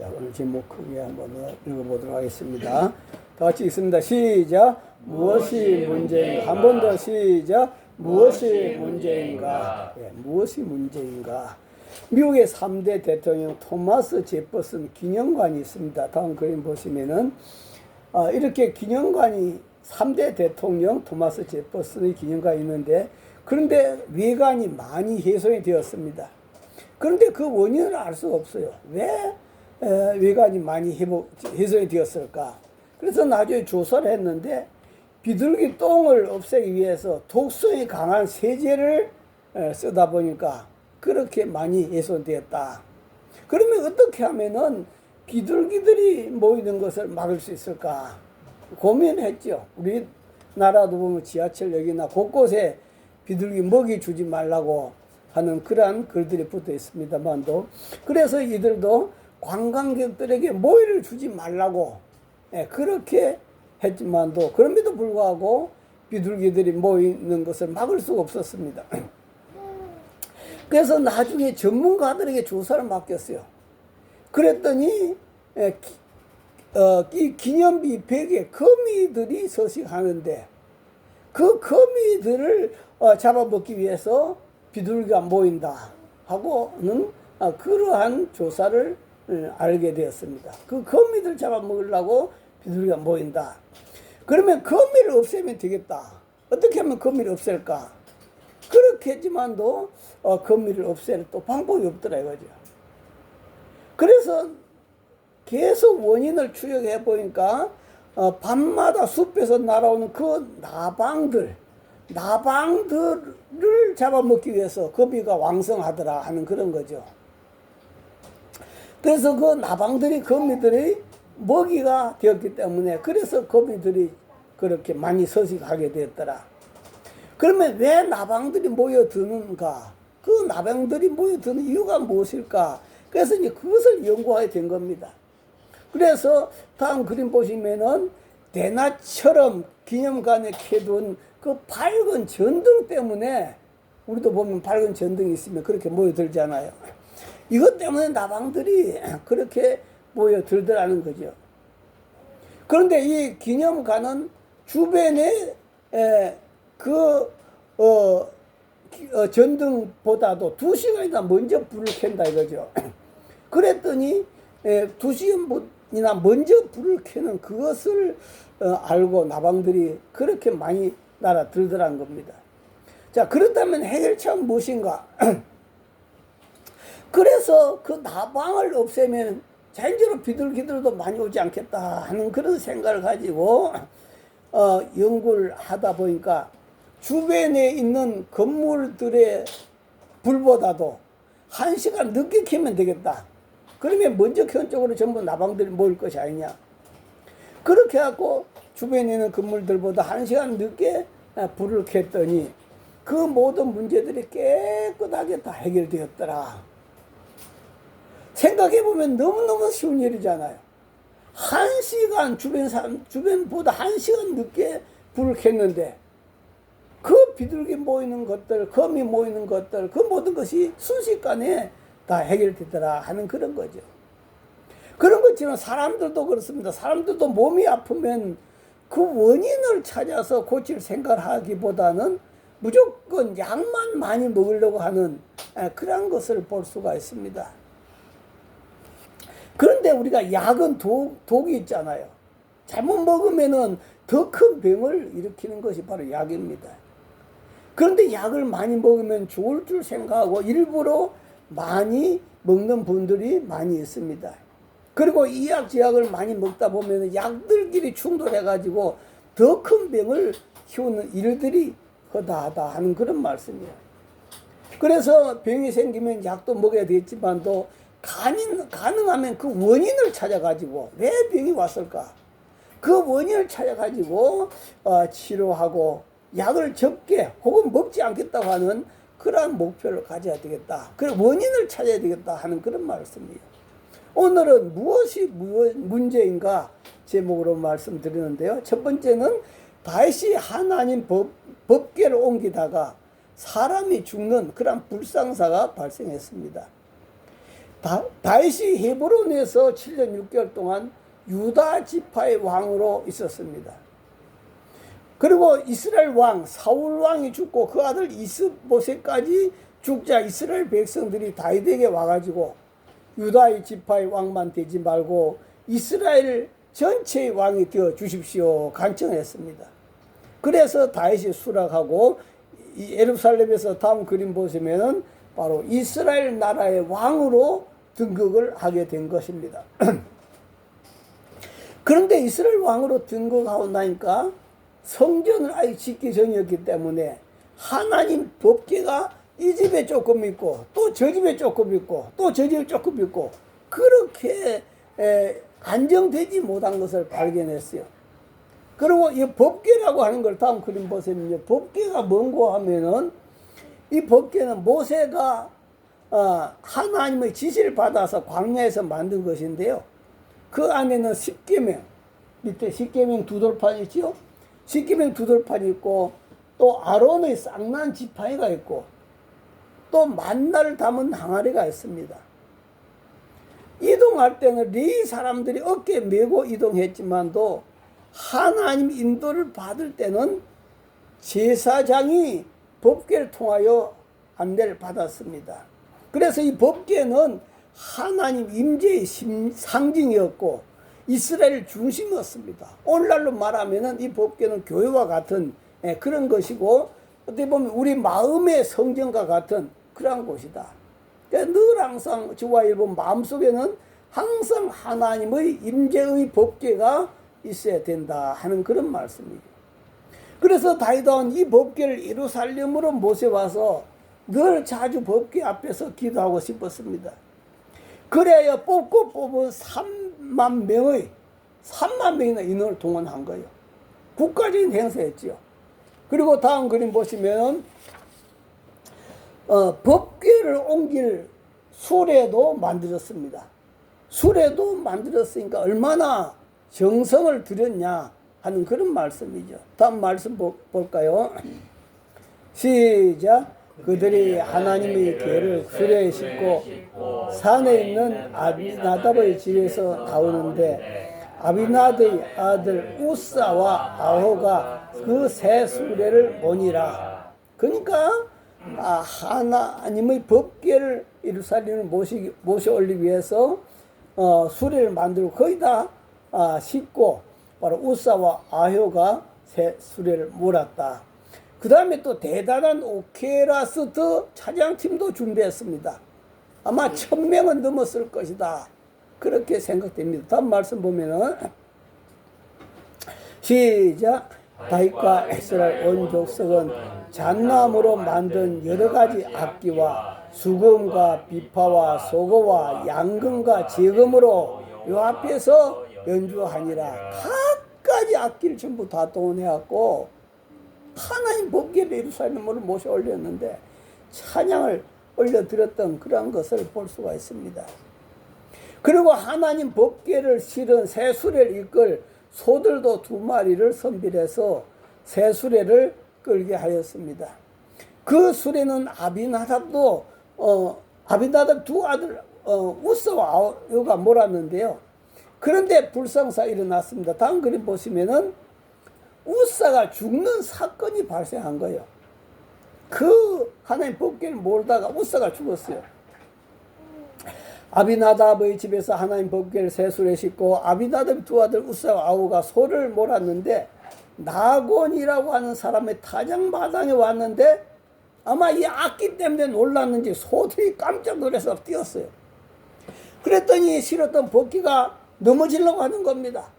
자, 오늘 제목 크게 한번 읽어보도록 하겠습니다. 다 같이 읽습니다. 시작. 무엇이 문제인가? 한 번 더 시작. 무엇이 문제인가? 예, 무엇이 문제인가? 미국의 3대 대통령 토마스 제퍼슨 기념관이 있습니다. 다음 그림 보시면은 이렇게 기념관이 3대 대통령 토마스 제퍼슨의 기념관이 있는데, 그런데 외관이 많이 훼손이 되었습니다. 그런데 그 원인을 알 수가 없어요. 왜 외관이 많이 훼손이 되었을까? 그래서 나중에 조사를 했는데, 비둘기 똥을 없애기 위해서 독성이 강한 세제를 쓰다 보니까 그렇게 많이 훼손되었다. 그러면 어떻게 하면은 비둘기들이 모이는 것을 막을 수 있을까 고민했죠. 우리나라도 보면 지하철역이나 곳곳에 비둘기 먹이 주지 말라고 하는 그러한 글들이 붙어 있습니다만도, 그래서 이들도 관광객들에게 모이를 주지 말라고 그렇게 했지만도, 그럼에도 불구하고 비둘기들이 모이는 것을 막을 수가 없었습니다. 그래서 나중에 전문가들에게 조사를 맡겼어요. 그랬더니 이 기념비 벽에 거미들이 서식하는데, 그 거미들을 잡아먹기 위해서 비둘기가 모인다 하고는 그러한 조사를 알게 되었습니다. 그 거미들 잡아먹으려고 비둘기가 모인다. 그러면 거미를 없애면 되겠다. 어떻게 하면 거미를 없앨까? 그렇게 했지만도 거미를 없앨 또 방법이 없더라 이거죠. 그래서 계속 원인을 추적해 보니까 밤마다 숲에서 날아오는 그 나방들을 잡아먹기 위해서 거미가 왕성하더라 하는 그런 거죠. 그래서 그 나방들이 거미들이 먹이가 되었기 때문에, 그래서 거미들이 그렇게 많이 서식하게 되었더라. 그러면 왜 나방들이 모여드는가? 그 나방들이 모여드는 이유가 무엇일까? 그래서 이제 그것을 연구하게 된 겁니다. 그래서 다음 그림 보시면은 대낮처럼 기념관에 켜둔 그 밝은 전등 때문에, 우리도 보면 밝은 전등이 있으면 그렇게 모여들잖아요. 이것 때문에 나방들이 그렇게 모여들더라는 거죠. 그런데 이 기념관은 주변에 전등보다도 2시간이나 먼저 불을 켠다 이거죠. 그랬더니 2시간이나 먼저 불을 켜는 그것을 알고 나방들이 그렇게 많이 날아들더라는 겁니다. 자, 그렇다면 해결책은 무엇인가? 그래서 그 나방을 없애면 자연적으로 비둘기들도 많이 오지 않겠다 하는 그런 생각을 가지고 연구를 하다 보니까 주변에 있는 건물들의 불보다도 1시간 늦게 켜면 되겠다. 그러면 먼저 켠 쪽으로 전부 나방들이 모일 것이 아니냐. 그렇게 해갖고 주변에 있는 건물들보다 1시간 늦게 불을 켰더니 그 모든 문제들이 깨끗하게 다 해결되었더라. 생각해보면 너무너무 쉬운 일이잖아요. 1시간 주변보다 1시간 늦게 불을 켰는데, 그 비둘기 모이는 것들, 거미 모이는 것들, 그 모든 것이 순식간에 다 해결되더라 하는 그런 거죠. 그런 것처럼 사람들도 그렇습니다. 사람들도 몸이 아프면 그 원인을 찾아서 고칠 생각을 하기보다는 무조건 약만 많이 먹으려고 하는 그런 것을 볼 수가 있습니다. 그런데 우리가 약은 독이 있잖아요. 잘못 먹으면은 더 큰 병을 일으키는 것이 바로 약입니다. 그런데 약을 많이 먹으면 좋을 줄 생각하고 일부러 많이 먹는 분들이 많이 있습니다. 그리고 이 약 저 약을 많이 먹다 보면 약들끼리 충돌해가지고 더 큰 병을 키우는 일들이 허다하다 하는 그런 말씀이에요. 그래서 병이 생기면 약도 먹어야 되겠지만도 가능하면 그 원인을 찾아가지고 왜 병이 왔을까? 그 원인을 찾아가지고 치료하고 약을 적게 혹은 먹지 않겠다고 하는 그러한 목표를 가져야 되겠다. 그 원인을 찾아야 되겠다 하는 그런 말씀이에요. 오늘은 무엇이 문제인가 제목으로 말씀드리는데요. 첫 번째는 다시 하나님 법궤를 옮기다가 사람이 죽는 그런 불상사가 발생했습니다. 다윗이 헤브론에서 7년 6개월 동안 유다 지파의 왕으로 있었습니다. 그리고 이스라엘 왕 사울 왕이 죽고 그 아들 이스보셋까지 죽자 이스라엘 백성들이 다윗에게 와가지고 유다의 지파의 왕만 되지 말고 이스라엘 전체의 왕이 되어 주십시오 간청했습니다. 그래서 다윗이 수락하고 이 예루살렘에서 다음 그림 보시면은 바로 이스라엘 나라의 왕으로 등극을 하게 된 것입니다. 그런데 이스라엘 왕으로 등극하고 나니까 성전을 아예 짓기 전이었기 때문에 하나님 법궤가 이 집에 조금 있고 또 저 집에 조금 있고 또 저 집에 조금 있고 그렇게 안정되지 못한 것을 발견했어요. 그리고 이 법궤라고 하는 걸 다음 그림 보시면요. 법궤가 뭔고 하면은 이 법궤는 모세가 하나님의 지시를 받아서 광야에서 만든 것인데요. 그 안에는 십계명, 밑에 십계명 두 돌판이 있죠. 십계명 두 돌판이 있고 또 아론의 쌍난 지팡이가 있고 또 만나를 담은 항아리가 있습니다. 이동할 때는 레위 사람들이 어깨에 메고 이동했지만도 하나님 인도를 받을 때는 제사장이 법궤를 통하여 안내를 받았습니다. 그래서 이 법궤는 하나님 임재의 상징이었고 이스라엘 중심이었습니다. 오늘날로 말하면 이 법궤는 교회와 같은 그런 것이고 어떻게 보면 우리 마음의 성전과 같은 그런 곳이다. 늘 항상 저와 여러분 마음속에는 항상 하나님의 임재의 법궤가 있어야 된다 하는 그런 말씀이죠. 그래서 다윗은 이 법궤를 예루살렘으로 모셔와서 늘 자주 법궤 앞에서 기도하고 싶었습니다. 그래야 뽑고 뽑은 3만 명이나 인원을 동원한 거예요. 국가적인 행사였죠. 그리고 다음 그림 보시면 법궤를 옮길 수레도 만들었습니다. 수레도 만들었으니까 얼마나 정성을 들였냐 하는 그런 말씀이죠. 다음 말씀 볼까요? 시작. 그들이 하나님의 궤를 수레에 싣고 산에 있는 아비나답의 집에서 나오는데 아비나답의 아들 우사와 아호가 그 새 수레를 모니라. 그러니까 하나님의 법궤를 예루살렘을 모셔 올리기 위해서 수레를 만들고 거의 다 싣고 바로 우사와 아효가 새 수레를 몰았다. 그 다음에 또 대단한 오케라스트 차장팀도 준비했습니다. 아마 1000명은 넘었을 것이다. 그렇게 생각됩니다. 다음 말씀 보면은 시작. 다윗과 이스라엘 온 족속은 잣나무로 만든 여러 가지 악기와 수금과 비파와 소고와 양금과 제금으로 요 앞에서 연주하니라. 각가지 악기를 전부 다 동원해갖고 하나님 법궤를 예루살렘으로 모셔 올렸는데 찬양을 올려드렸던 그러한 것을 볼 수가 있습니다. 그리고 하나님 법궤를 실은 새 수레를 이끌 소들도 2마리를 선별해서 새 수레를 끌게 하였습니다. 그 수레는 아비나답도 아비나답 두 아들 우사와 아효가 몰았는데요. 그런데 불상사 일어났습니다. 다음 그림 보시면은 우사가 죽는 사건이 발생한 거예요. 그 하나님 법궤를 몰다가 우사가 죽었어요. 아비나답의 집에서 하나님 법궤를 새 수레에 싣고 아비나답의 두 아들 우사와 아우가 소를 몰았는데 나곤이라고 하는 사람의 타작마당에 왔는데 아마 이 악기 때문에 놀랐는지 소들이 깜짝 놀라서 뛰었어요. 그랬더니 실었던 법궤가 넘어지려고 하는 겁니다.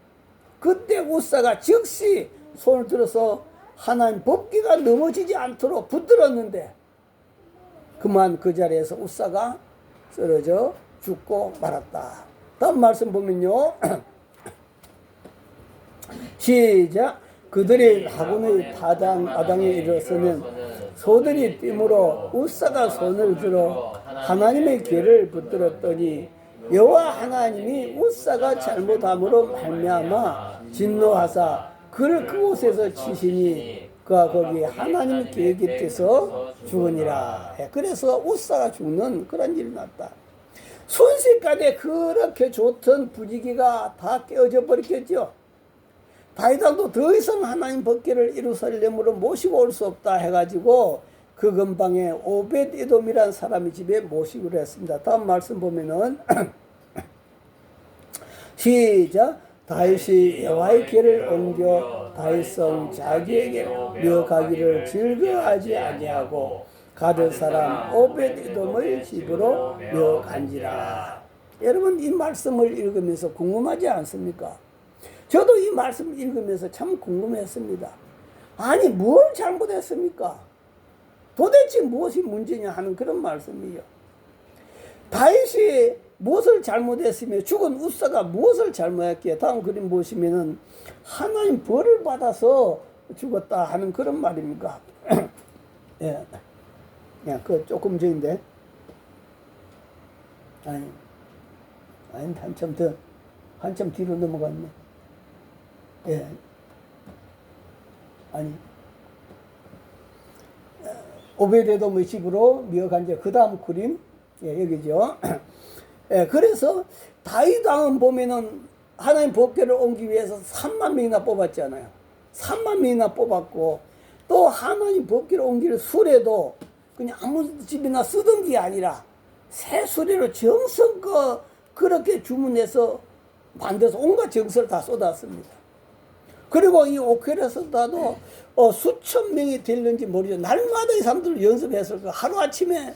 그때 우사가 즉시 손을 들어서 하나님 법궤가 넘어지지 않도록 붙들었는데 그만 그 자리에서 우사가 쓰러져 죽고 말았다. 다음 말씀 보면요. 시작. 그들이 하군의 마당에 이르렀으면 소들이 뛰므로 우사가 손을 들어 하나님의 궤를 붙들었더니 여호와 하나님이 우사가 잘못함으로 말미암아 진노하사 그를 그곳에서 치시니 그가 거기 하나님의 궤 곁에서 죽으니라. 그래서 우사가 죽는 그런 일이 났다. 이때까지 그렇게 좋던 분위기가 다 깨어져 버렸겠죠. 다윗왕도 더 이상 하나님 법궤를 예루살렘으로 모시고 올 수 없다 해가지고 그 근방에 오벳에돔이라는 사람의 집에 모시기로 했습니다. 다음 말씀 보면은 시작. 다윗이 여호와의 궤를 옮겨 다윗성 자기에게로 묘가기를 즐거워하지 아니하고 가드 사람 오벳에돔의 집으로 묘간지라. 여러분 이 말씀을 읽으면서 궁금하지 않습니까? 저도 이 말씀을 읽으면서 참 궁금했습니다. 아니 뭘 잘못했습니까? 도대체 무엇이 문제냐 하는 그런 말씀이에요. 다윗이 무엇을 잘못했으며 죽은 우사가 무엇을 잘못했기에 다음 그림 보시면은 하나님 벌을 받아서 죽었다 하는 그런 말입니까? 예. 야, 그 조금 전인데. 아니, 한참 뒤로 넘어갔네. 예. 아니. 오베데돔의 집으로 미어간지 그 다음 그림, 예, 여기죠. 예, 그래서 다윗 왕은 보면은 하나님 법궤를 옮기기 위해서 3만 명이나 뽑았잖아요. 3만 명이나 뽑았고 또 하나님 법궤를 옮길 수레도 그냥 아무 집이나 쓰던 게 아니라 새 수레로 정성껏 그렇게 주문해서 만들어서 온갖 정성을 다 쏟았습니다. 그리고 이 오케라스다도 수천 명이 될는지 모르죠. 날마다 이 사람들 연습했을 거. 하루아침에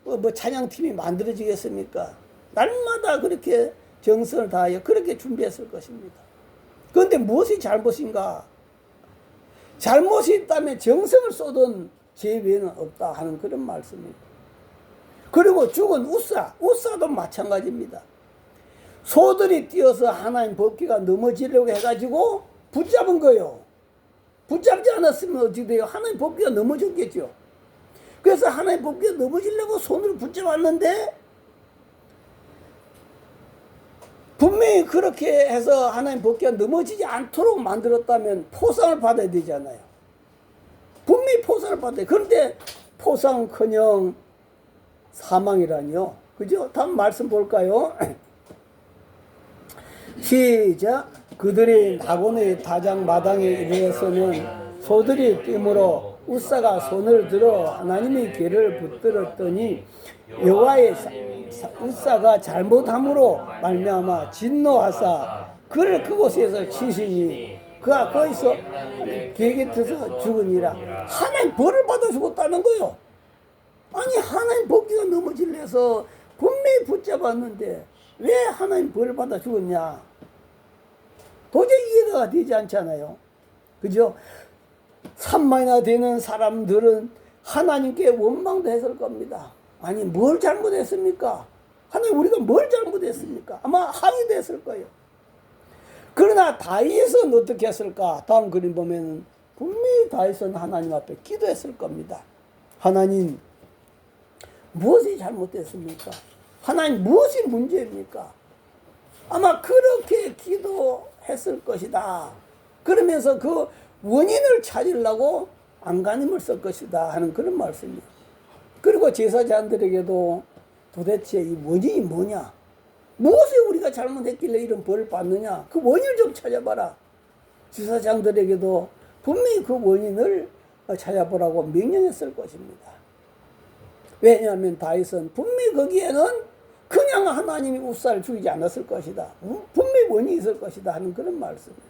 뭐 찬양팀이 만들어지겠습니까? 날마다 그렇게 정성을 다하여 그렇게 준비했을 것입니다. 그런데 무엇이 잘못인가? 잘못이 있다면 정성을 쏟은 제 외에는 없다 하는 그런 말씀입니다. 그리고 죽은 우사도 마찬가지입니다. 소들이 뛰어서 하나님 법궤가 넘어지려고 해가지고 붙잡은 거예요. 붙잡지 않았으면 어떻게 돼요? 하나님 법궤가 넘어졌겠죠. 그래서 하나님 법궤가 넘어지려고 손으로 붙잡았는데 분명히 그렇게 해서 하나님 법궤가 넘어지지 않도록 만들었다면 포상을 받아야 되잖아요. 분명히 포상을 받아야 돼요. 그런데 포상커녕 사망이라니요. 그죠? 다음 말씀 볼까요? 시작. 그들이 다곤의 다장 마당에 이르러서는 소들이 뛰므로 우사가 손을 들어 하나님의 궤를 붙들었더니 여호와의 우사가 잘못함으로 말미암아 진노하사 그를 그곳에서 치시니 그가 거기서 궤 곁에서 죽으니라. 하나님 벌을 받아 죽었다는 거요. 아니 하나님 법궤가 넘어질래 해서 분명히 붙잡았는데 왜 하나님 벌을 받아 죽었냐? 도저히 이해가 되지 않잖아요. 그죠? 3만이나 되는 사람들은 하나님께 원망도 했을 겁니다. 아니 뭘 잘못했습니까? 하나님 우리가 뭘 잘못했습니까? 아마 항의도 했을 거예요. 그러나 다윗은 어떻게 했을까? 다음 그림 보면 분명히 다윗은 하나님 앞에 기도했을 겁니다. 하나님 무엇이 잘못됐습니까? 하나님 무엇이 문제입니까? 아마 그렇게 기도했을 것이다. 그러면서 그 원인을 찾으려고 안간힘을 쓸 것이다 하는 그런 말씀이에요. 그리고 제사장들에게도 도대체 이 원인이 뭐냐? 무엇을 우리가 잘못했길래 이런 벌을 받느냐? 그 원인을 좀 찾아봐라. 제사장들에게도 분명히 그 원인을 찾아보라고 명령했을 것입니다. 왜냐하면 다윗은 분명히 거기에는 그냥 하나님이 우사를 죽이지 않았을 것이다. 분명히 원인이 있을 것이다 하는 그런 말씀이에요.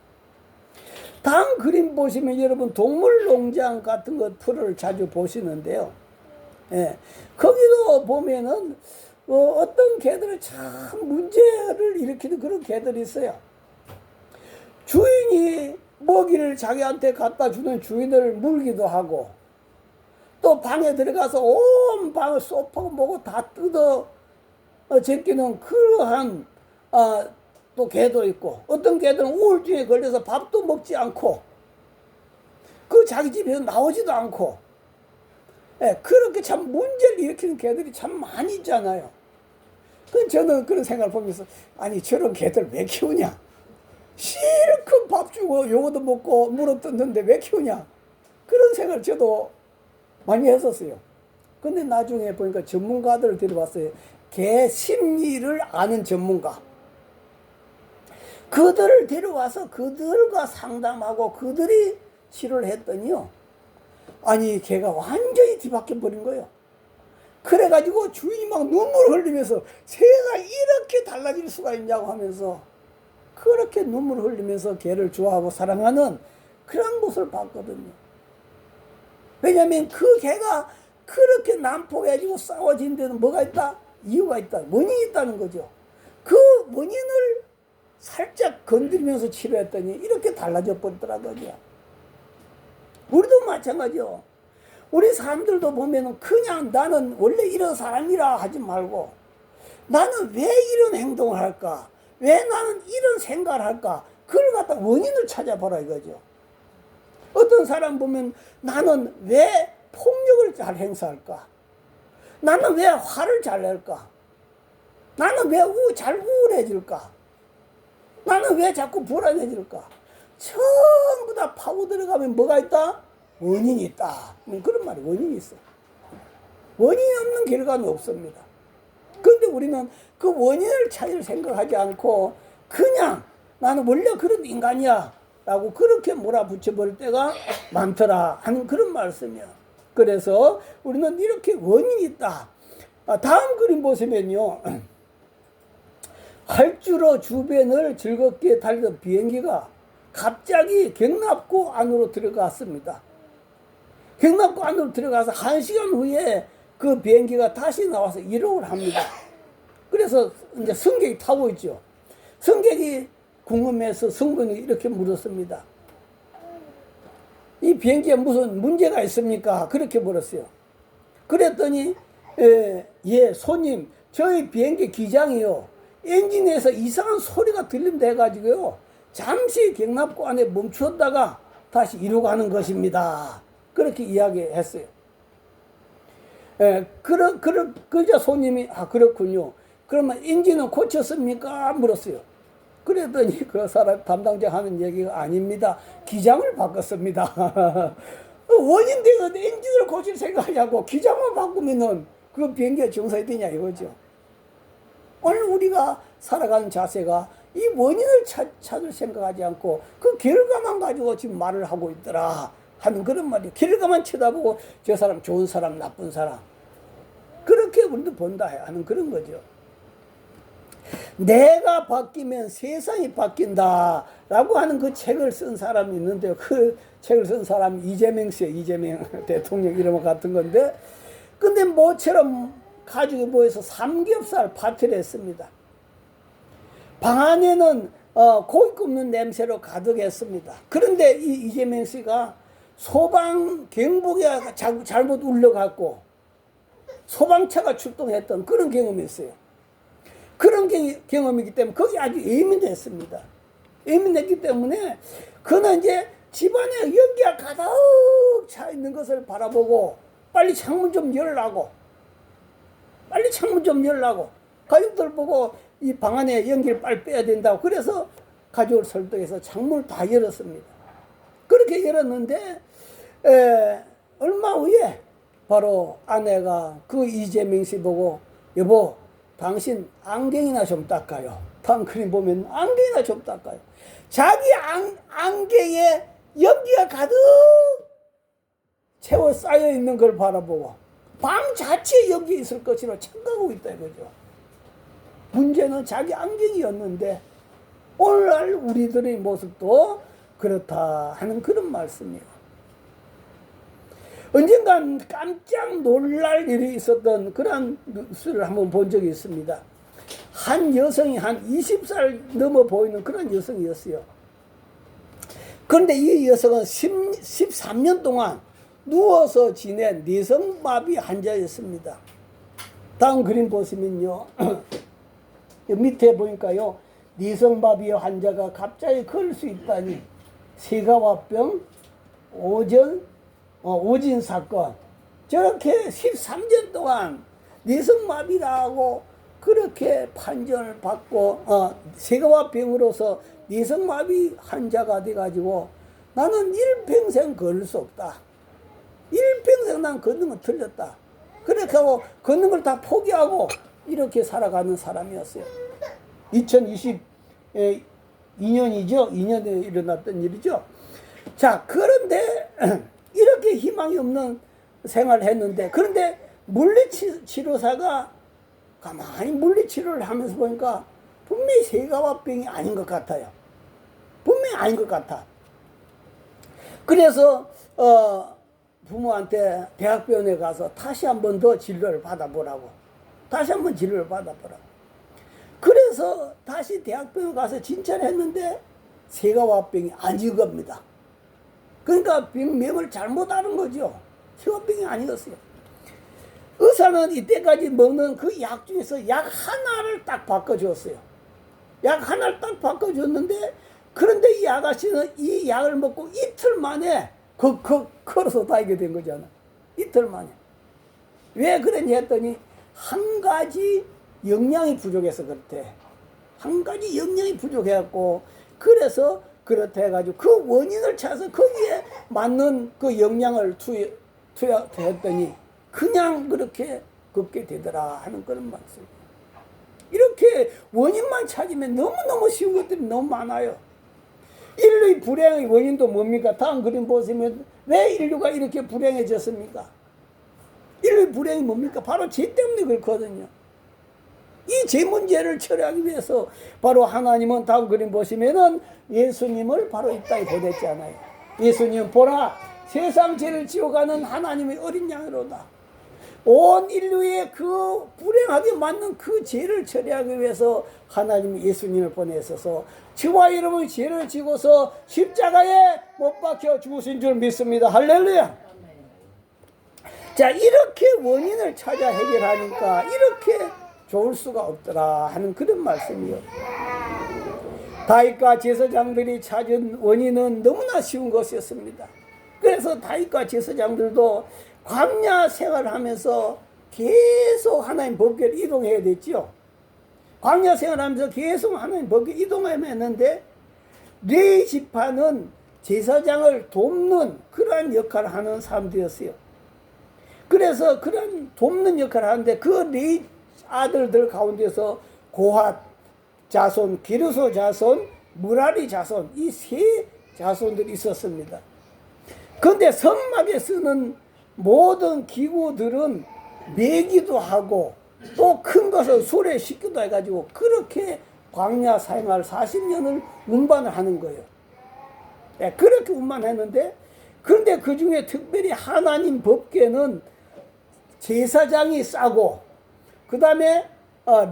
다음 그림 보시면 여러분 동물농장 같은 것 풀을 자주 보시는데요. 예, 거기도 보면은 어떤 개들은 참 문제를 일으키는 그런 개들이 있어요. 주인이 먹이를 자기한테 갖다 주는 주인을 물기도 하고 또 방에 들어가서 온 방을 소파고 뭐고 다 뜯어 제끼는 그러한 또 개도 있고 어떤 개들은 우울증에 걸려서 밥도 먹지 않고 그 자기 집에서 나오지도 않고 그렇게 참 문제를 일으키는 개들이 참 많이 있잖아요. 저는 그런 생각을 보면서 아니 저런 개들 왜 키우냐? 실컷 밥 주고 요거도 먹고 물어 뜯는데 왜 키우냐? 그런 생각을 저도 많이 했었어요. 근데 나중에 보니까 전문가들을 데려봤어요. 개 심리를 아는 전문가, 그들을 데려와서 그들과 상담하고 그들이 치료를 했더니요, 아니 개가 완전히 뒤바뀌어 버린 거예요. 그래가지고 주인이 막 눈물을 흘리면서 새가 이렇게 달라질 수가 있냐고 하면서 그렇게 눈물을 흘리면서 개를 좋아하고 사랑하는 그런 모습을 봤거든요. 왜냐하면 그 개가 그렇게 난폭해지고 싸워진 데는 뭐가 있다? 이유가 있다. 원인이 있다는 거죠. 그 원인을 살짝 건드리면서 치료했더니 이렇게 달라져 버리더라고요. 우리도 마찬가지요. 우리 사람들도 보면은 그냥 나는 원래 이런 사람이라 하지 말고 나는 왜 이런 행동을 할까? 왜 나는 이런 생각을 할까? 그걸 갖다 원인을 찾아보라 이거죠. 어떤 사람 보면 나는 왜 폭력을 잘 행사할까? 나는 왜 화를 잘 낼까? 나는 왜 잘 우울해질까? 나는 왜 자꾸 불안해질까? 전부 다 파고 들어가면 뭐가 있다? 원인이 있다. 그런 말이 원인이 있어. 원인이 없는 결과는 없습니다. 그런데 우리는 그 원인을 찾을 생각하지 않고 그냥 나는 원래 그런 인간이야 라고 그렇게 몰아붙여버릴 때가 많더라 하는 그런 말씀이야. 그래서 우리는 이렇게 원인이 있다. 다음 그림 보시면요, 활주로 주변을 즐겁게 달리던 비행기가 갑자기 경납고 안으로 들어갔습니다. 경납고 안으로 들어가서 1시간 후에 그 비행기가 다시 나와서 이륙을 합니다. 그래서 이제 승객이 타고 있죠. 승객이 궁금해서 승객이 이렇게 물었습니다. 이 비행기에 무슨 문제가 있습니까? 그렇게 물었어요. 그랬더니 예, 손님, 저희 비행기 기장이요, 엔진에서 이상한 소리가 들린다 해가지고요, 잠시 경납고 안에 멈추었다가 다시 이륙하는 것입니다. 그렇게 이야기했어요. 그러자 손님이 그렇군요. 그러면 엔진은 고쳤습니까? 물었어요. 그랬더니 그 사람 담당자 하는 얘기가 아닙니다. 기장을 바꿨습니다. 원인 되는 엔진을 고칠 생각하냐고 기장만 바꾸면은 그 비행기가 정상이 되냐 이거죠. 오늘 우리가 살아가는 자세가 이 원인을 찾을 생각하지 않고 그 결과만 가지고 지금 말을 하고 있더라 하는 그런 말이에요. 결과만 쳐다보고 저 사람 좋은 사람 나쁜 사람 그렇게 우리도 본다 하는 그런 거죠. 내가 바뀌면 세상이 바뀐다 라고 하는 그 책을 쓴 사람이 있는데요. 그 책을 쓴 사람이 이재명 씨예요. 이재명 대통령 이름 같은 건데, 근데 모처럼 가지고 모여서 삼겹살 파티를 했습니다. 방 안에는 고기 굽는 냄새로 가득했습니다. 그런데 이 이재명 씨가 소방 경보기 잘못 울려갖고 소방차가 출동했던 그런 경험이 있어요. 그런 경험이기 때문에 거기 아주 예민했습니다. 예민했기 때문에 그는 이제 집안에 연기가 가득 차 있는 것을 바라보고 빨리 창문 좀 열라고, 가족들 보고 이 방 안에 연기를 빨리 빼야 된다고, 그래서 가족을 설득해서 창문을 다 열었습니다. 그렇게 열었는데 얼마 후에 바로 아내가 그 이재명 씨 보고, 여보 당신 안경이나 좀 닦아요. 다음 그림 보면 안경이나 좀 닦아요. 자기 안경에 연기가 가득 채워 쌓여 있는 걸 바라보고 방 자체에 연기 있을 것이라 착각하고 있다 이거죠. 문제는 자기 안경이었는데 오늘날 우리들의 모습도 그렇다 하는 그런 말씀이에요. 언젠간 깜짝 놀랄 일이 있었던 그런 뉴스를 한번 본 적이 있습니다. 한 여성이 한 20살 넘어 보이는 그런 여성이었어요. 그런데 이 여성은 13년 동안 누워서 지낸 내성마비 환자였습니다. 다음 그림 보시면요. 밑에 보니까요, 내성마비 환자가 갑자기 걸을 수 있다니, 세가와병, 오진 사건, 저렇게 13년 동안 내성마비라고 그렇게 판정을 받고 세가와병으로서 내성마비 환자가 돼가지고 나는 일평생 걸을 수 없다, 일평생 난 걷는 거 틀렸다, 그렇게 하고 걷는 걸 다 포기하고 이렇게 살아가는 사람이었어요. 2022년이죠. 2년에 일어났던 일이죠. 자, 그런데 이렇게 희망이 없는 생활을 했는데, 그런데 물리치료사가 가만히 물리치료를 하면서 보니까 분명히 세가와병이 아닌 것 같아요. 분명히 아닌 것 같아. 그래서 부모한테 대학병원에 가서 다시 한 번 더 진료를 받아보라고. 다시 한 번 진료를 받아보라고. 그래서 다시 대학병원 가서 진찰을 했는데 세가와병이 아닌 겁니다. 그러니까 병명을 잘못 아는 거죠. 세가병이 아니었어요. 의사는 이때까지 먹는 그 약 중에서 약 하나를 딱 바꿔줬어요. 약 하나를 딱 바꿔줬는데, 그런데 이 아가씨는 이 약을 먹고 이틀 만에 걸어서 다니게 된 거잖아. 이틀 만에. 왜 그러냐 했더니 한 가지 영양이 부족해서 그렇대. 한 가지 영양이 부족해갖고, 그래서 그렇다 해가지고 그 원인을 찾아서 거기에 맞는 그 영양을 투여했더니 그냥 그렇게 걷게 되더라 하는 그런 말씀. 이렇게 원인만 찾으면 너무너무 쉬운 것들이 너무 많아요. 인류의 불행의 원인도 뭡니까? 다음 그림 보시면 왜 인류가 이렇게 불행해졌습니까? 인류의 불행이 뭡니까? 바로 죄 때문에 그렇거든요. 이 죄 문제를 처리하기 위해서 바로 하나님은 다음 그림 보시면은 예수님을 바로 이 땅에 보냈잖아요. 예수님 보라, 세상 죄를 지어가는 하나님의 어린 양으로다. 온 인류의 그 불행하게 맞는 그 죄를 처리하기 위해서 하나님이 예수님을 보내셔서 저와 여러분의 죄를 지고서 십자가에 못 박혀 죽으신 줄 믿습니다. 할렐루야. 자, 이렇게 원인을 찾아 해결하니까 이렇게 좋을 수가 없더라 하는 그런 말씀이요. 다윗과 제사장들이 찾은 원인은 너무나 쉬운 것이었습니다. 그래서 다윗과 제사장들도 광야 생활을 하면서 계속 하나님 법궤를 이동해야 됐죠. 광야 생활을 하면서 계속 하나님 법궤를 이동해야 했는데, 레위 지파는 제사장을 돕는 그러한 역할을 하는 사람들이었어요. 그래서 그런 돕는 역할을 하는데, 그 레위 아들들 가운데서 고핫 자손, 게르소 자손, 무라리 자손, 이 세 자손들이 있었습니다. 그런데 성막에 쓰는 모든 기구들은 매기도 하고 또 큰 것을 수레 싣기도 해가지고 그렇게 광야 생활 40년을 운반을 하는 거예요. 네, 그렇게 운반했는데, 그런데 그 중에 특별히 하나님 법궤는 제사장이 싸고, 그 다음에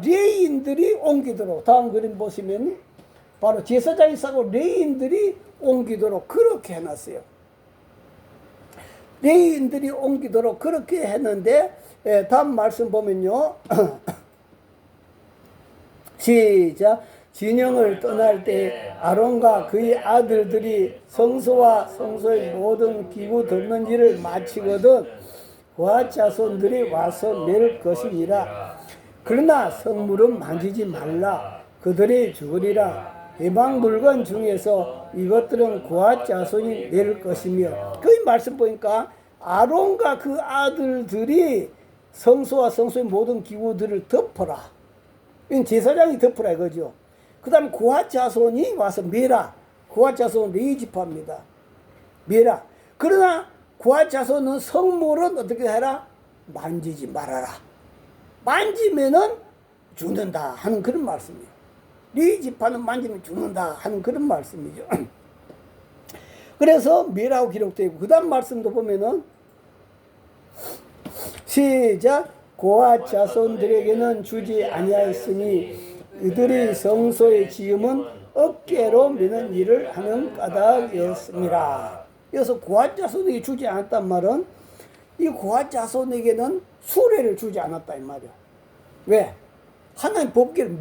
레위인들이 옮기도록, 다음 그림 보시면 바로 제사장이 싸고 레위인들이 옮기도록 그렇게 해놨어요. 레위인들이 옮기도록 그렇게 했는데, 다음 말씀 보면요. 시작. 진영을 떠날 때 아론과 그의 아들들이 성소와 성소의 모든 기구 덮는 일을 마치거든 고핫 자손들이 와서 맬 것이니라. 그러나 성물은 만지지 말라. 그들이 죽으리라. 해방 물건 중에서 이것들은 고핫 자손이 낼 것이며, 그 말씀 보니까 아론과 그 아들들이 성소와 성소의 모든 기구들을 덮어라. 이건 제사장이 덮으라 이거죠. 그 다음에 고핫 자손이 와서 매라. 고핫 자손은 레위 지파입니다. 매라. 그러나 고핫 자손은 성물은 어떻게 해라? 만지지 말아라. 만지면은 죽는다 하는 그런 말씀이에요. 레위 지파는 만지면 죽는다 하는 그런 말씀이죠. 그래서 매라고 기록되어 있고, 그 다음 말씀도 보면은 시작. 고핫 자손들에게는 주지 아니하였으니 이들이 성소의 지음은 어깨로 미는 일을 하는 까닭이었습니다. 그래서 고핫 자손에게 주지 않았단 말은 이 고핫 자손에게는 수레를 주지 않았다 이 말이야. 왜? 하나님 법궤를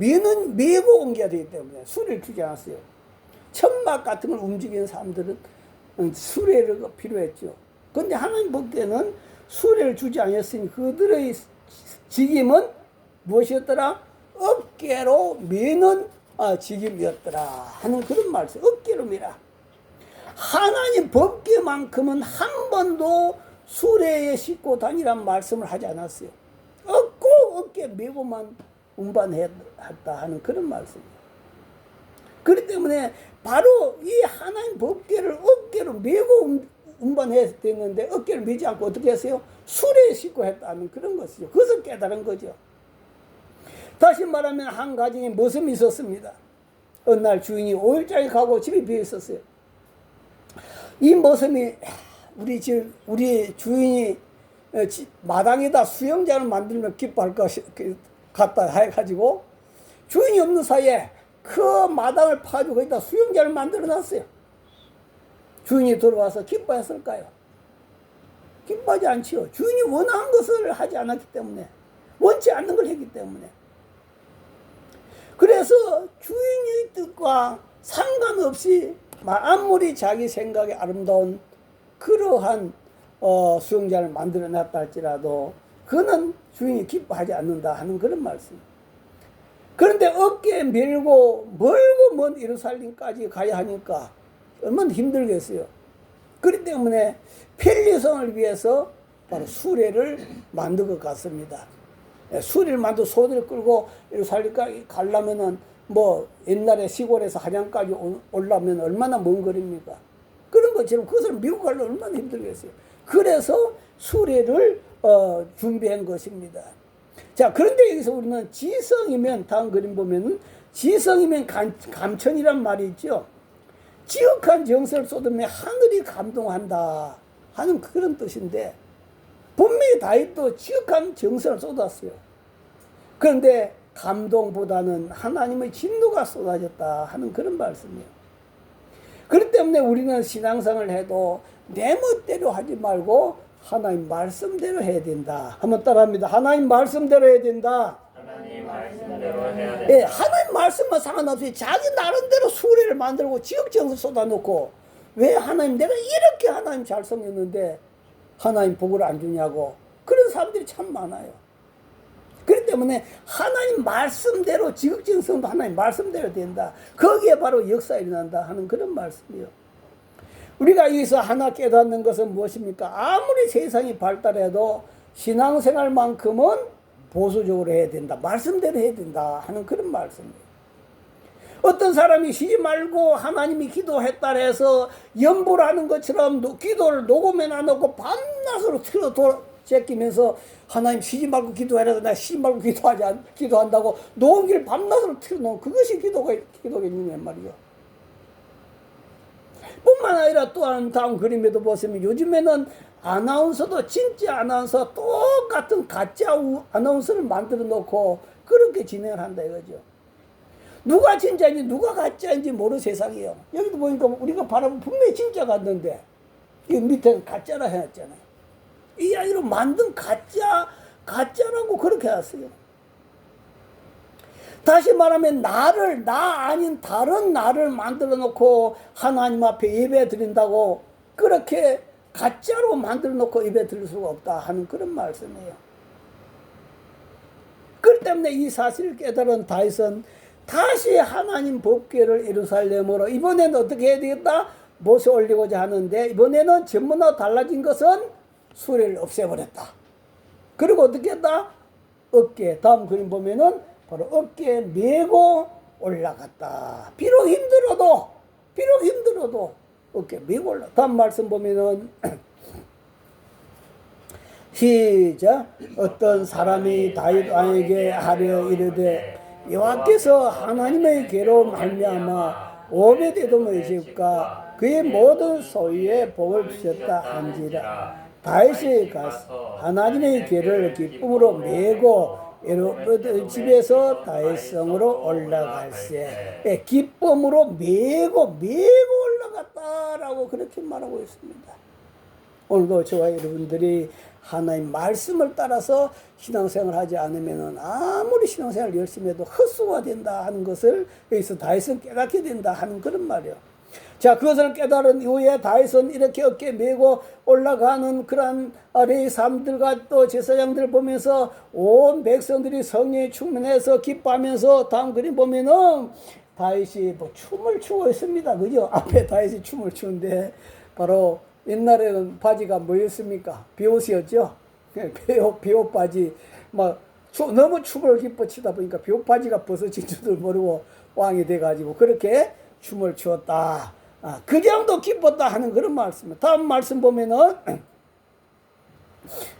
메고 옮겨야 되기 때문에 수레를 주지 않았어요. 천막 같은 걸 움직이는 사람들은 수레가 필요했죠. 그런데 하나님 법궤는 수레를 주지 않았으니 그들의 직임은 무엇이었더라? 어깨로 미는 직임이었더라 하는 그런 말씀. 어깨로 미라. 하나님 법궤만큼은 한 번도 수레에 싣고 다니란 말씀을 하지 않았어요. 꼭 어깨 메고만 운반했다 하는 그런 말씀이에요. 그렇기 때문에 바로 이 하나님 법궤를 어깨로 메고 운반해야 되는데 어깨를 메지 않고 어떻게 했어요? 수레에 싣고 했다는 그런 것이죠. 그것을 깨달은 거죠. 다시 말하면 한 가정에 머슴이 있었습니다. 어느 날 주인이 5일장에 가고 집이 비어 있었어요. 이 머슴이 우리 주인이 마당에다 수영장을 만들면 기뻐할 것 같다 해가지고 주인이 없는 사이에 그 마당을 파주고 거기다 수영장을 만들어 놨어요. 주인이 들어와서 기뻐했을까요? 기뻐하지 않지요. 주인이 원하는 것을 하지 않았기 때문에, 원치 않는 걸 했기 때문에. 그래서 주인의 뜻과 상관없이 아무리 자기 생각에 아름다운 그러한 수영장을 만들어 놨다 할지라도 그는 주인이 기뻐하지 않는다 하는 그런 말씀. 그런데 어깨에 밀고 멀고 먼 예루살렘까지 가야 하니까 얼마나 힘들겠어요. 그렇기 때문에 편리성을 위해서 바로 수레를 만들고 갔습니다. 수레를 만들고 소들을 끌고 예루살렘까지 가려면은 뭐 옛날에 시골에서 한양까지 올라면 얼마나 먼 거리입니까? 그런 것처럼 그것을 미국 가려면 얼마나 힘들겠어요. 그래서 수레를 준비한 것입니다. 자, 그런데 여기서 우리는 지성이면, 다음 그림 보면은 지성이면 감천이란 말이 있죠. 지극한 정성을 쏟으면 하늘이 감동한다 하는 그런 뜻인데, 분명히 다윗도 지극한 정성을 쏟았어요. 그런데 감동보다는 하나님의 진노가 쏟아졌다 하는 그런 말씀이에요. 그렇기 때문에 우리는 신앙생활을 해도 내 멋대로 하지 말고 하나님 말씀대로 해야 된다. 한번 따라합니다. 하나님 말씀대로 해야 된다. 하나님 말씀대로 해야 된다. 예, 하나님 말씀만 상관없이 자기 나름대로 수레를 만들고 지극정성 쏟아놓고 왜 하나님 내가 이렇게 하나님 잘 섬겼는데 하나님 복을 안 주냐고 그런 사람들이 참 많아요. 그렇기 때문에 하나님 말씀대로 지극정성도 하나님 말씀대로 된다. 거기에 바로 역사 일어난다 하는 그런 말씀이에요. 우리가 여기서 하나 깨닫는 것은 무엇입니까? 아무리 세상이 발달해도 신앙생활만큼은 보수적으로 해야 된다. 말씀대로 해야 된다 하는 그런 말씀이에요. 어떤 사람이 쉬지 말고 하나님이 기도했다 해서 연보라는 것처럼 기도를 녹음해 놔놓고 밤낮으로 틀어 제끼면서 하나님 쉬지 말고 기도해라. 나 쉬지 말고 기도한다고 녹음기를 밤낮으로 틀어놓은 그것이 기도겠느냐 말이요. 뿐만 아니라 또한 다음 그림에도 보시면 요즘에는 아나운서도 진짜 아나운서 똑같은 가짜 아나운서를 만들어 놓고 그렇게 진행을 한다 이거죠. 누가 진짜인지 누가 가짜인지 모르는 세상이에요. 여기도 보니까 우리가 바라보면 분명히 진짜 같는데 이 밑에 가짜라 해놨잖아요. 이 아이로 만든 가짜라고 그렇게 했어요. 다시 말하면 나 아닌 다른 나를 만들어 놓고 하나님 앞에 예배 드린다고 그렇게 가짜로 만들어 놓고 예배 드릴 수가 없다 하는 그런 말씀이에요. 그렇기 때문에 이 사실을 깨달은 다윗은 다시 하나님 법궤를 예루살렘으로 이번에는 어떻게 해야 되겠다? 못에 올리고자 하는데 이번에는 전부나 달라진 것은 수레를 없애버렸다. 그리고 어떻게 했다? 어깨 다음 그림 보면은 바로 어깨에 메고 올라갔다. 비록 힘들어도 어깨에 메고 올라. 다음 말씀 보면은 시작. 어떤 사람이 다윗 왕에게 하려 이르되 여호와께서 하나님의 괴로 말미암아 오벳에돔의 집과 그의 모든 소유에 복을 주셨다 한지라. 다윗이 가서 하나님의 괴를 기쁨으로 메고 집에서 다윗성으로 올라갈세. 기쁨으로 메고 올라갔다라고 그렇게 말하고 있습니다. 오늘도 저와 여러분들이 하나님 말씀을 따라서 신앙생활을 하지 않으면 아무리 신앙생활을 열심히 해도 헛수가 된다 하는 것을 여기서 다윗은 깨닫게 된다 하는 그런 말이에요. 자, 그것을 깨달은 이후에 다윗은 이렇게 어깨 메고 올라가는 그런 레위 사람들과 또 제사장들 보면서 온 백성들이 성령에 충만해서 기뻐하면서 다음 그림 보면은 다윗이 뭐 춤을 추고 있습니다. 그죠? 앞에 다윗이 춤을 추는데 바로 옛날에는 바지가 뭐였습니까? 비옷이었죠? 비옷 바지 막 너무 춤을 기뻐치다 보니까 벼바지가 벗어진 줄도 모르고 왕이 돼가지고 그렇게 춤을 추었다. 그 정도 기뻤다 하는 그런 말씀입니다. 다음 말씀 보면은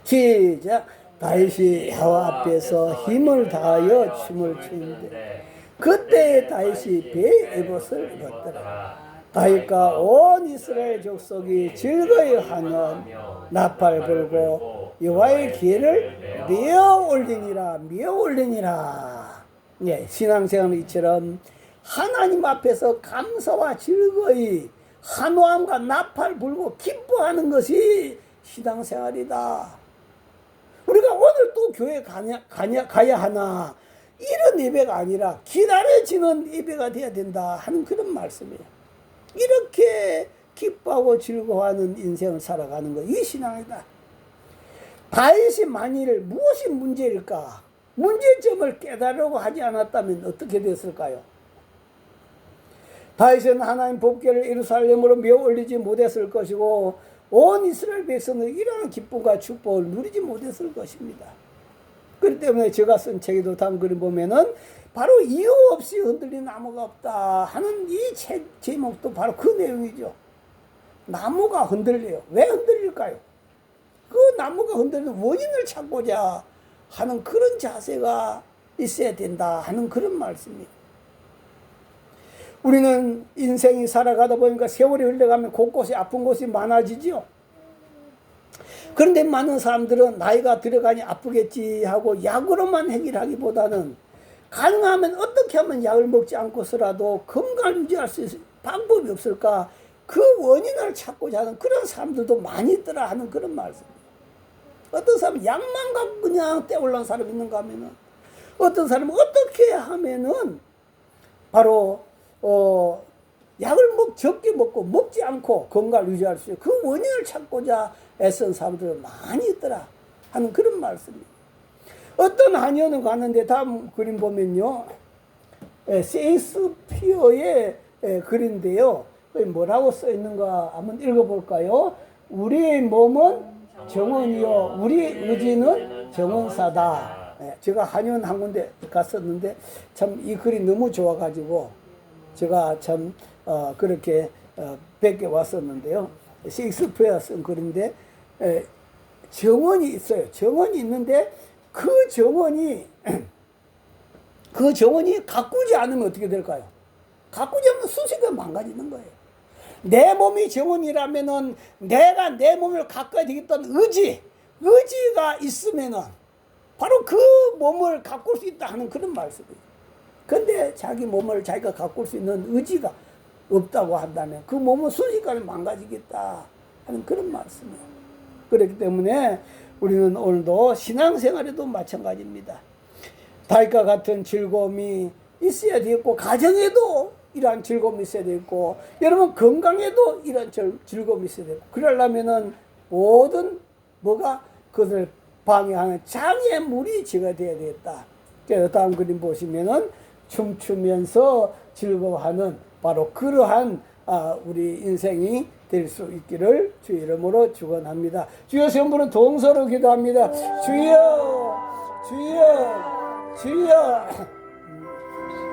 시작. 다윗이 여호와 앞에서 힘을 다하여 춤을 추는데 그때 다윗이 배의 에봇을 입었더라. 다윗과 온 이스라엘 족속이 즐거이 하는 나팔 불고 여호와의 기회를 메어 올리니라. 예, 신앙생활은 이처럼 하나님 앞에서 감사와 즐거이 한호함과 나팔 불고 기뻐하는 것이 신앙생활이다. 우리가 오늘 또 교회 가야 하나 이런 예배가 아니라 기다려지는 예배가 돼야 된다 하는 그런 말씀이에요. 이렇게 기뻐하고 즐거워하는 인생을 살아가는 것, 이 신앙이다. 다윗이 만일 무엇이 문제일까? 문제점을 깨달으려고 하지 않았다면 어떻게 됐을까요? 다윗은 하나님 법궤를 예루살렘으로 메어 올리지 못했을 것이고 온 이스라엘 백성은 이러한 기쁨과 축복을 누리지 못했을 것입니다. 그렇기 때문에 제가 쓴 책에도 다음 그림 보면은 바로 이유 없이 흔들린 나무가 없다 하는 이 책 제목도 바로 그 내용이죠. 나무가 흔들려요. 왜 흔들릴까요? 그 나무가 흔들리는 원인을 찾고자 하는 그런 자세가 있어야 된다 하는 그런 말씀이에요. 우리는 인생이 살아가다 보니까 세월이 흘러가면 곳곳에 아픈 곳이 많아지죠. 그런데 많은 사람들은 나이가 들어가니 아프겠지 하고 약으로만 해결하기보다는 가능하면 어떻게 하면 약을 먹지 않고서라도 건강을 유지할 수 있을 방법이 없을까? 그 원인을 찾고자 하는 그런 사람들도 많이 있더라 하는 그런 말씀입니다. 어떤 사람은 약만 갖고 그냥 떼올라온 사람이 있는가 하면은 어떤 사람은 어떻게 하면은 바로 약을 적게 먹고 먹지 않고 건강을 유지할 수 있는 그 원인을 찾고자 애쓴 사람들은 많이 있더라 하는 그런 말씀입니다. 어떤 한의원을 갔는데 다음 그림 보면요. 세익스피어의 글인데요. 뭐라고 써 있는가 한번 읽어볼까요? 우리의 몸은 정원이요. 우리 의지는 정원사다. 제가 한의원 한 군데 갔었는데 참 이 글이 너무 좋아가지고 제가 참 그렇게 뵙게 왔었는데요. 세익스피어가 쓴 글인데 정원이 있어요. 정원이 있는데 그 정원이 가꾸지 않으면 어떻게 될까요? 가꾸지 않으면 순식간에 망가지는 거예요. 내 몸이 정원이라면은 내가 내 몸을 가꿔야 되겠다는 의지가 있으면은 바로 그 몸을 가꿀 수 있다 하는 그런 말씀이에요. 근데 자기 몸을 자기가 가꿀 수 있는 의지가 없다고 한다면 그 몸은 순식간에 망가지겠다 하는 그런 말씀이에요. 그렇기 때문에 우리는 오늘도 신앙생활에도 마찬가지입니다. 다윗과 같은 즐거움이 있어야 되겠고 가정에도 이러한 즐거움이 있어야 되겠고 여러분 건강에도 이러한 즐거움이 있어야 되고 그러려면은 모든 뭐가 그것을 방해하는 장애물이 제거되어야 되겠다. 그래서 다음 그림 보시면은 춤추면서 즐거워하는 바로 그러한 우리 인생이 될 수 있기를 주 이름으로 축원합니다. 주여 성부는 동서로 기도합니다. 주여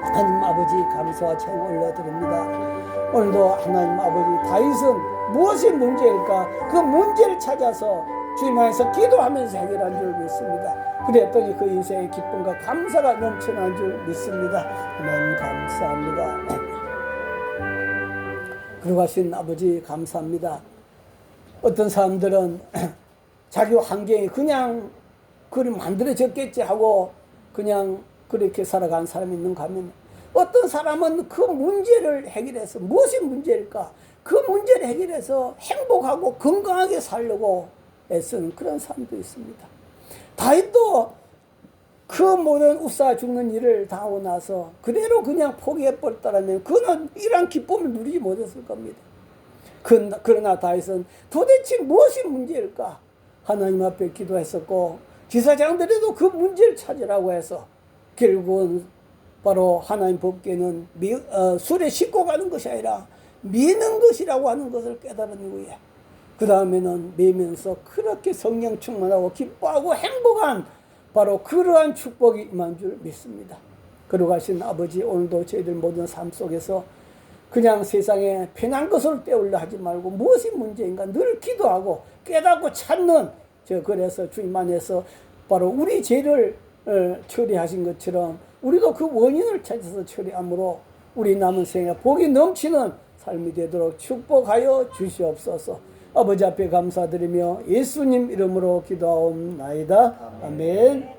하나님 아버지 감사와 찬양 올려드립니다. 오늘도 하나님 아버지 다윗은 무엇이 문제일까? 그 문제를 찾아서 주님 안에서 기도하면서 해결한 줄 믿습니다. 그랬더니 그 인생의 기쁨과 감사가 넘쳐난 줄 믿습니다. 하나님 감사합니다. 그러하신 아버지 감사합니다. 어떤 사람들은 자기 환경이 그냥 그리 만들어졌겠지 하고 그냥 그렇게 살아가는 사람이 있는가 하면 어떤 사람은 그 문제를 해결해서 무엇이 문제일까? 그 문제를 해결해서 행복하고 건강하게 살려고 애쓰는 그런 사람도 있습니다. 다윗도 그 모든 웃사 죽는 일을 다 하고 나서 그대로 그냥 포기해버렸다면 그는 이러한 기쁨을 누리지 못했을 겁니다. 그러나 다윗은 도대체 무엇이 문제일까? 하나님 앞에 기도했었고 지사장들에도 그 문제를 찾으라고 해서 결국은 바로 하나님 법궤는 술에 싣고 가는 것이 아니라 미는 것이라고 하는 것을 깨달은 이후에 그 다음에는 매면서 그렇게 성령 충만하고 기뻐하고 행복한 바로 그러한 축복이 임한 줄 믿습니다. 걸어가신 아버지, 오늘도 저희들 모든 삶 속에서 그냥 세상에 편한 것을 떼우려 하지 말고 무엇이 문제인가 늘 기도하고 깨닫고 찾는, 그래서 주님 안에서 바로 우리 죄를 처리하신 것처럼 우리도 그 원인을 찾아서 처리함으로 우리 남은 생에 복이 넘치는 삶이 되도록 축복하여 주시옵소서. 아버지 앞에 감사드리며 예수님 이름으로 기도하옵나이다. 아멘.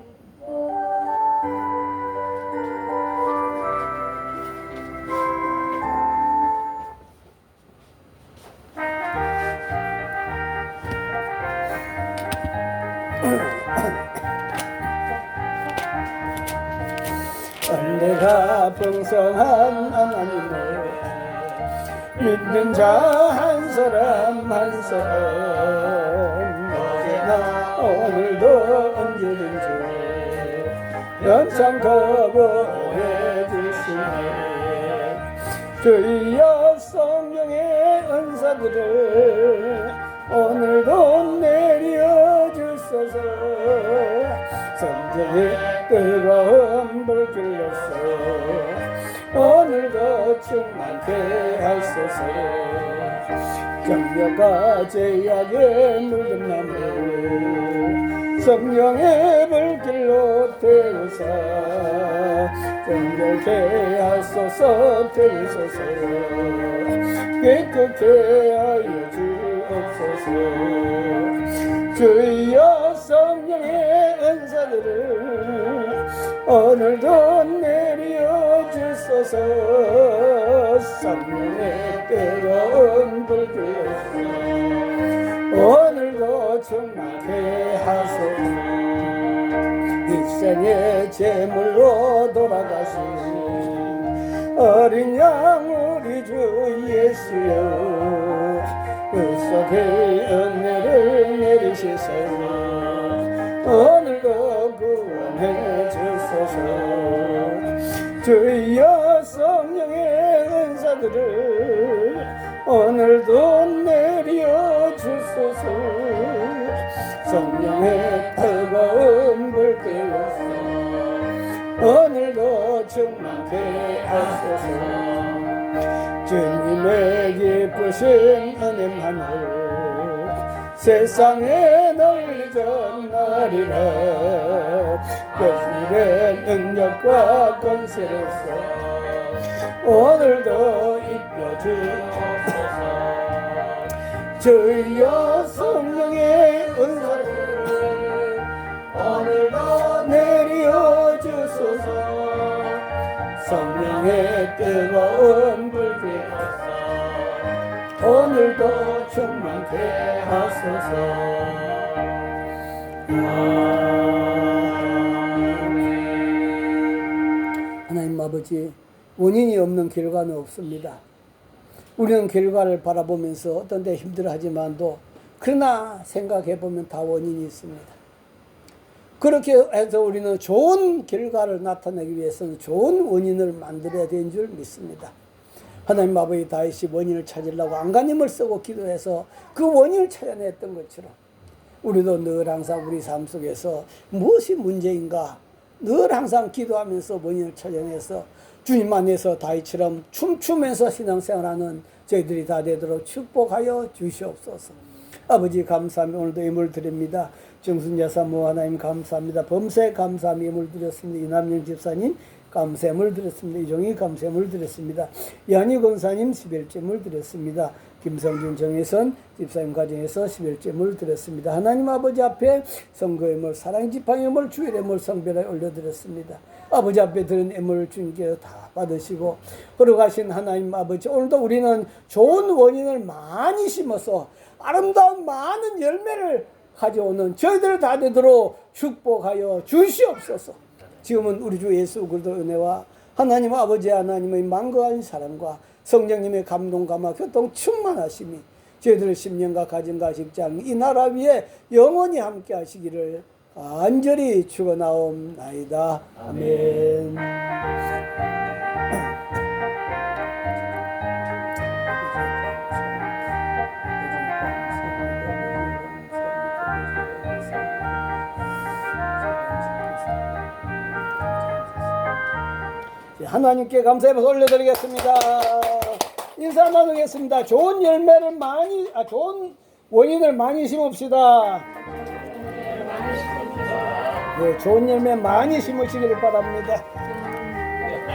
내가 풍성한 하나님을 믿는 자 한 사람 한 사람, 어제나 오늘도 언제든지 영창 거부해 주시네. 주여 성령의 은사들을 오늘도 내려 주소서. 성령의 뜨거운 불길로서 오늘도 충만케 하소서. 정력과 제약에 물든 나무 성령의 불길로 태우사 정결케 하소서. 태우소서. 깨끗게 하여 주옵소서. 주여 성령의 은사들을 오늘도 내려 주소서. 성령의 뜨거운 불길로서 오늘도 충만케 하소서. 일생의 제물로 돌아가신 어린 양 우리 주 예수여, 그 속에 은혜를 내리시소. 오늘도 구원해 주소서. 주여 성령의 은사들을 오늘도 내려 주소서. 성령의 뜨거운 불길로서 오늘도 충만케 하소서. 주님의 기쁘신 은혜만을 세상에 널리 전하리라. 예수의 능력과 권세로서 오늘도 입혀주옵소서. 주여 성령의 은사를 오늘도 내려 주소서. 성령의 뜨거운 불길로서 오늘도 충만케 하소서. 하나님 아버지, 원인이 없는 결과는 없습니다. 우리는 결과를 바라보면서 어떤 데 힘들어하지만도 그러나 생각해보면 다 원인이 있습니다. 그렇게 해서 우리는 좋은 결과를 나타내기 위해서는 좋은 원인을 만들어야 되는 줄 믿습니다. 하나님 아버지 다윗이 원인을 찾으려고 안간힘을 쓰고 기도해서 그 원인을 찾아냈던 것처럼 우리도 늘 항상 우리 삶 속에서 무엇이 문제인가 늘 항상 기도하면서 원인을 찾아내서 주님 안에서 다윗처럼 춤추면서 신앙생활하는 저희들이 다 되도록 축복하여 주시옵소서. 아버지 감사합니다. 오늘도 예물 드립니다. 정순자사모 하나님 감사합니다. 범세 감사함 예물 드렸습니다. 이남영 집사님 감사함을 드렸습니다. 이종희 감사함을 드렸습니다. 이한희 권사님 11제물 드렸습니다. 김성준 정혜선 집사님 가정에서 11제물 드렸습니다. 하나님 아버지 앞에 선거예물, 사랑지팡예물, 주일예물 성별에 올려드렸습니다. 아버지 앞에 드린 예물을 주님께서 다 받으시고 걸어가신 하나님 아버지, 오늘도 우리는 좋은 원인을 많이 심어서 아름다운 많은 열매를 가져오는 저희들 다 되도록 축복하여 주시옵소서. 지금은 우리 주 예수 그리스도 은혜와 하나님 아버지 하나님의 만거한 사랑과 성령님의 감동 감화 교통 충만하심이 저희들 심령과 가정과 직장 이 나라 위에 영원히 함께 하시기를 간절히 축원하옵나이다. 아멘. 하나님께 감사의 박수 올려드리겠습니다. 인사 나누겠습니다. 좋은 열매를 많이, 좋은 원인을 많이 심읍시다. 네, 좋은 열매 많이 심으시기를 바랍니다.